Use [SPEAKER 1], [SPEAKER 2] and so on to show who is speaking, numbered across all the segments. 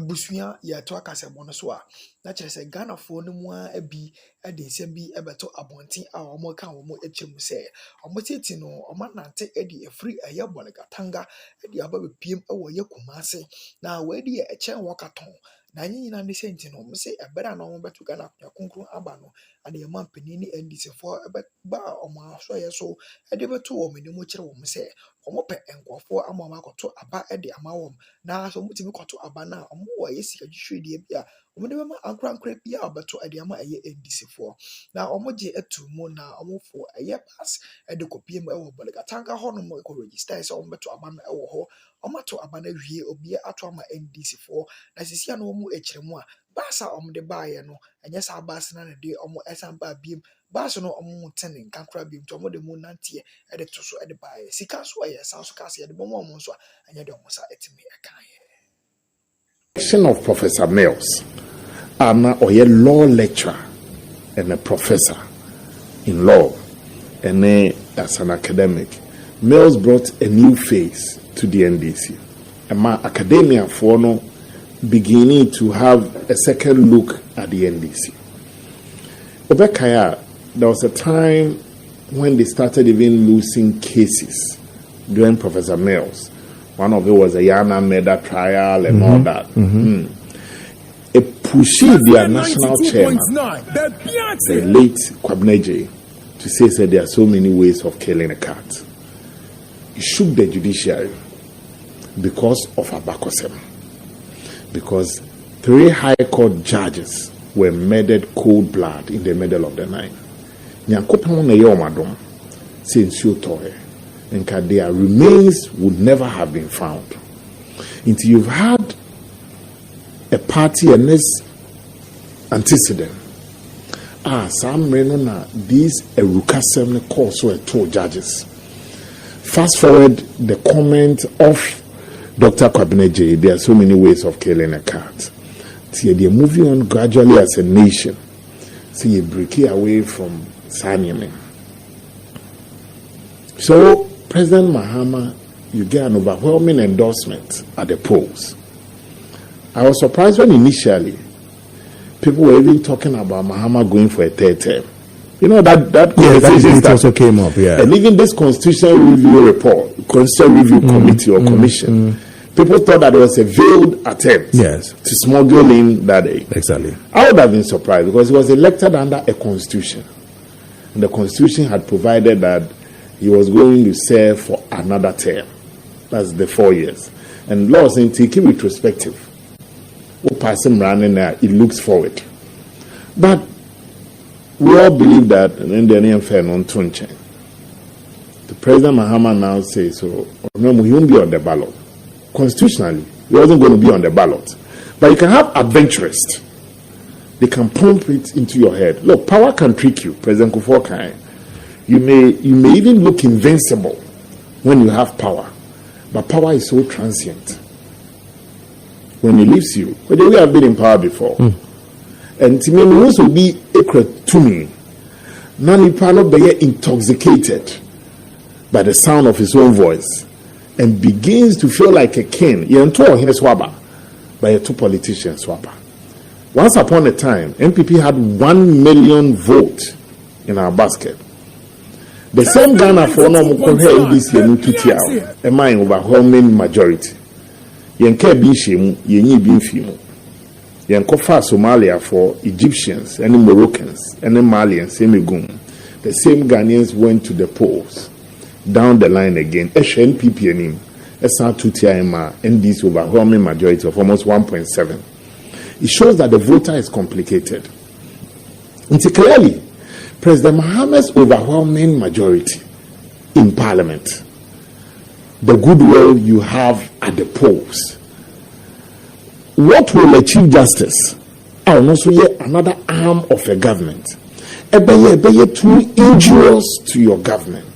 [SPEAKER 1] busua ya to akasemo no so a na kire se Ghana fo no mu a bi de nsem bi ebeto abonten a omo ka omo echemu se omo titi no omo nante edi free eye bolegatanga edi aba bepiem ewo ye kumase na we di echen wakaton na nyina ne senti no omo se ebera na omo beto Ghana konkron aba no ade ye mampani ni NDC fo ba omo aso ye so ede beto omo ni mo kire omo se omo pe enkofo amama akoto aba ede amawom na so mutimi koto aba na omo wo ye sika hwehwedie bia omo de ma ankra bia obeto ade ama eye NDC fo na omo je etu mu na omo fo eye pass ede kopiem ewo bolegatanga ho no mo ko register so omo beto aba no ewo ho omo to aba na wie obi ato ama NDC fo na sisia no omo ekiremu a basa omo de baaye no enye sa basa na de omo esan ba biem basa no omo tene kankra biem to omo de mu nantie ede to so ede baaye sika so aye san so kase ede bomo omo so enye de omo sa etimi ekaye
[SPEAKER 2] of Professor Mills, I'm a law lecturer and a professor in law, and as an academic. Mills brought a new face to the NDC. And my academia for no beginning to have a second look at the NDC. Obekaya, there was a time when they started even losing cases during Professor Mills. One of it was a Yana murder trial and all that. It pushed their national chairman, the late Kwabneje, to say there are so many ways of killing a cat. It shook the judiciary because of Abakosem. Because 3 high court judges were murdered cold blood in the middle of the night. Nyankopon na yomadom since you toy. And their remains would never have been found. Until you've had a party and this antecedent. Some renona these Erukasem calls were 2 judges. Fast forward the comment of Dr. Kwabneje, there are so many ways of killing a cat. See, they're moving on gradually as a nation. So you break it away from Sanyamin. So President Mahama, you get an overwhelming endorsement at the polls. I was surprised when initially people were even talking about Mahama going for a 3rd term. You know that conversation
[SPEAKER 3] also came up, yeah.
[SPEAKER 2] And even this constitutional review report, constitutional review committee or commission, people thought that it was a veiled attempt to smuggle in that day.
[SPEAKER 3] Exactly.
[SPEAKER 2] I would have been surprised because he was elected under a constitution. And the constitution had provided that he was going to serve for another term. That's the 4 years. And law saying take it retrospective. What person running there, it looks forward. But we all believe that, and then the name fair non tunche. The President Mahama now says, so no, he won't be on the ballot. Constitutionally, he wasn't going to be on the ballot. But you can have adventurers. They can pump it into your head. Look, power can trick you, President Kufuor. You may even look invincible when you have power, but power is so transient. When it leaves you, but we have been in power before, and to me, we also be equal to me. None of be intoxicated by the sound of his own voice, and begins to feel like a king. You're him swabber by a 2 politicians swabber. Once upon a time, MPP had 1 million votes in our basket. The same Ghana for no more this year in Tutiao, a mine overwhelming majority. Yenke Bishim, Yeni Binfimo. Yenkofa Somalia for Egyptians, any Moroccans, any Malians, Semigum. The same Ghanaians went to the polls. Down the line again, NPP and him, SR Tutiaima, and this overwhelming majority of almost 1.7. It shows that the voter is complicated. And clearly, President Mahama's overwhelming majority in Parliament, the goodwill you have at the polls, what will achieve justice? And also yet another arm of a government. Too injurious to your government.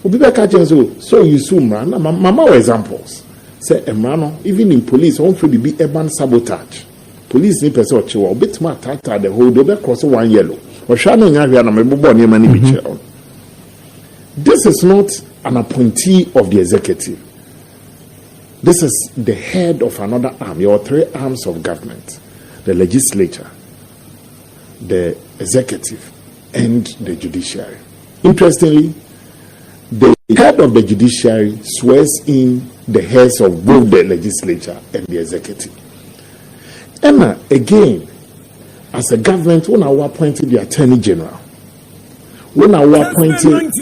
[SPEAKER 2] So you sue Mama examples. Say even in police, one for be urban sabotage. Police need person a bit more attack the whole they cross 1 yellow. This is not an appointee of the executive. This is the head of another arm. There are 3 arms of government: the legislature, the executive, and the judiciary. Interestingly, the head of the judiciary swears in the heads of both the legislature and the executive. And again, as a government, when I appointed the attorney general, when I appointed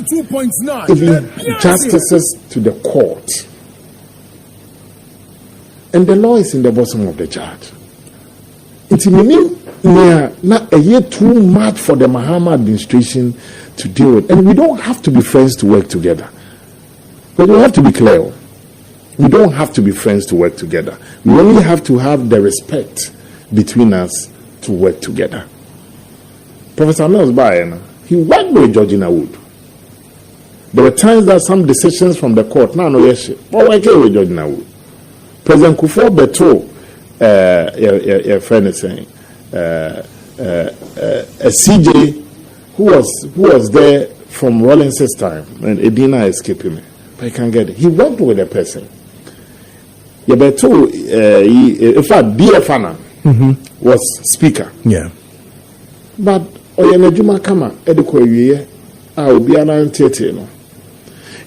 [SPEAKER 2] even justices to the court, and the law is in the bosom of the judge. It's not a year too much for the Mahama administration to deal with, and we don't have to be friends to work together. But we have to be clear. We don't have to be friends to work together. We only have to have the respect between us to work together. Professor Mills Bayana, he worked with Georgina Wood. There were times that some decisions from the court, but working with Georgina Wood. President Kufuor Beto, your friend is saying, a CJ who was there from Rawlins's time, and Edina escaping me, but I can't get it. He worked with a person. Beto, in fact, DFana was speaker.
[SPEAKER 3] Yeah.
[SPEAKER 2] But Oyanejuma Kama, Ediko Ye, I will be an antietal.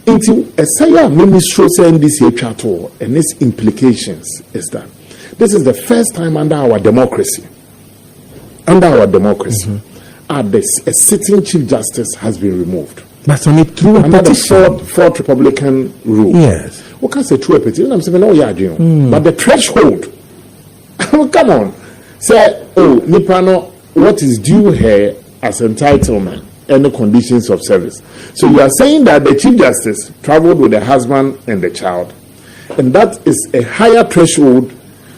[SPEAKER 2] Into a saya ministry saying this year chateau, and its implications is that this is the first time under our democracy. A sitting chief justice has been removed.
[SPEAKER 3] That's only through a petition.
[SPEAKER 2] The fourth Republican rule.
[SPEAKER 3] Yes.
[SPEAKER 2] What can I say through a petition? I'm saying, no, yeah, but the threshold. Come on. Say, Nipano, what is due here as entitlement and the conditions of service. So you are saying that the chief justice traveled with the husband and the child, and that is a higher threshold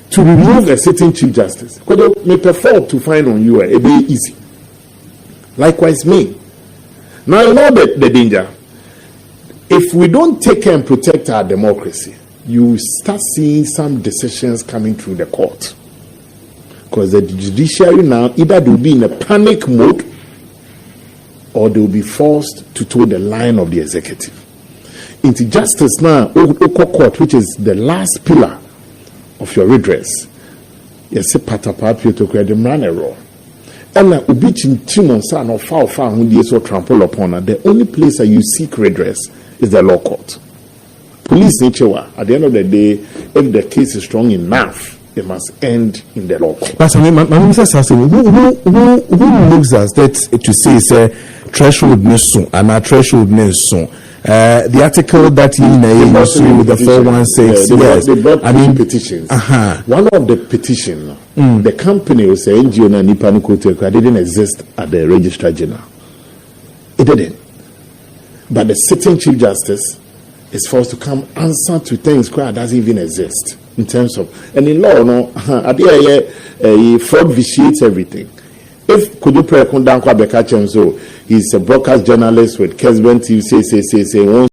[SPEAKER 2] to remove a sitting chief justice. Because they may prefer to find on you a bit easy. Likewise, me. Now you know the danger. If we don't take care and protect our democracy, you start seeing some decisions coming through the court. Because the judiciary now, either they will be in a panic mode or they will be forced to toe the line of the executive. Into justice now, court, which is the last pillar of your redress, yes, patapapio to create the man error. And ubichin timon san or foul who they so trample upon her. The only place that you seek redress is the law court. Police nature, at the end of the day, if the case is strong enough, it must end in the law court.
[SPEAKER 3] But I mean, my minister says, who looks at that to say it's a threshold soon and a threshold soon? The article that you know with the 416, yes,
[SPEAKER 2] they brought petitions. One of the petition, the company was saying NGO and Nipanuko didn't exist at the Registrar General. It didn't. But the sitting Chief Justice is forced to come answer to things that doesn't even exist in terms of, and in law, no, fraud vitiates everything. If could you pray Kundankwa Bekachem, so he's a broadcast journalist with Kesben TV, say